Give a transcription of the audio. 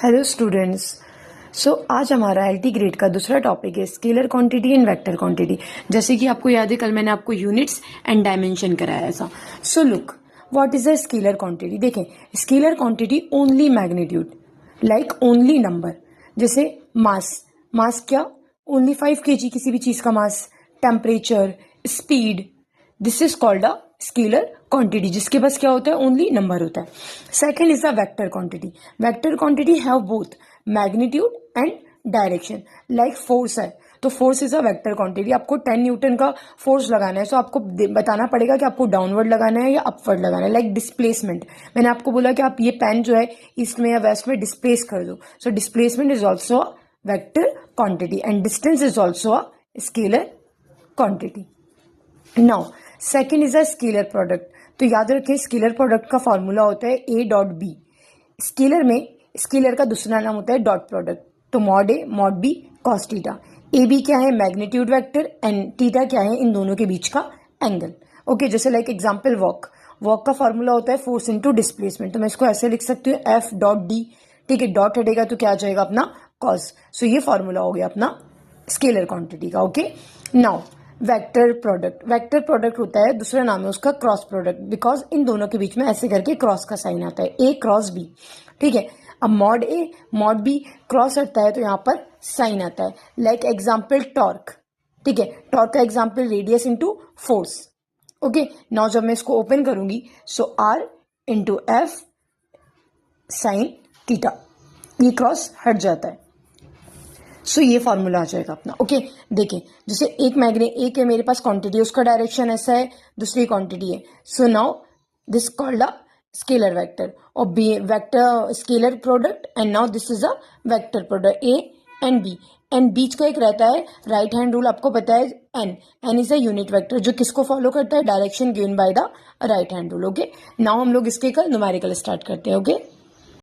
Hello students. आज हमारा LT grade का दूसरा टॉपिक है scalar quantity and vector quantity. जैसे कि आपको याद है कल मैंने आपको यूनिट्स एंड डायमेंशन कराया था। So look, what is a scalar quantity. देखें, scalar quantity only magnitude, like only number. जैसे मास क्या, ओनली 5 kg किसी भी चीज का mass. Temperature, speed, this is called a scalar quantity, जिसके पास क्या होता है, ओनली नंबर होता है। Second is a vector quantity. Vector quantity have both magnitude and direction. Like force है तो force is a vector quantity. आपको 10 न्यूटन का फोर्स लगाना है, सो आपको बताना पड़ेगा कि आपको डाउनवर्ड लगाना है या अपवर्ड लगाना है। लाइक डिस्प्लेसमेंट, मैंने आपको बोला कि आप ये पेन जो है ईस्ट में या वेस्ट में डिस्प्लेस कर दो। So displacement is also a vector quantity and distance is also a scalar quantity. Now second is a scalar product. तो याद रखें, स्केलर प्रोडक्ट का फॉर्मूला होता है ए डॉट बी। स्केलर में स्केलर का दूसरा नाम होता है डॉट प्रोडक्ट। तो mod A mod B cos theta. A B क्या है, मैग्नीट्यूड वेक्टर, एंड थीटा क्या है, इन दोनों के बीच का एंगल। ओके, जैसे लाइक एग्जांपल वॉक का फॉर्मूला होता है फोर्स इनटू डिस्प्लेसमेंट। तो मैं इसको ऐसे लिख सकती हूँ एफ डॉट डी। ठीक है, डॉट हटेगा तो क्या आ जाएगा अपना कॉस। सो ये फॉर्मूला हो गया अपना स्केलर क्वांटिटी का। ओके, नाउ वेक्टर प्रोडक्ट होता है, दूसरा नाम है उसका क्रॉस प्रोडक्ट, बिकॉज इन दोनों के बीच में ऐसे करके क्रॉस का साइन आता है, ए क्रॉस बी। ठीक है, अब mod A mod B cross हटता है तो यहाँ पर साइन आता है। Like example torque. ठीक है, टॉर्क का example radius into force. Okay, now जब मैं इसको ओपन करूंगी, so R into F sine theta, ये क्रॉस हट जाता है। सो ये फॉर्मूला आ जाएगा अपना। ओके, देखें, जैसे एक है मेरे पास क्वांटिटी, उसका डायरेक्शन ऐसा है, दूसरी क्वांटिटी है। So now this called a scalar vector और B vector scalar product, and now this is a vector product A and B. And बीच का एक रहता है राइट हैंड रूल, आपको पता है n is a unit vector, जो किसको फॉलो करता है, direction given by the right hand rule. Okay, now हम लोग इसके कल न्यूमेरिकल स्टार्ट करते हैं। ओके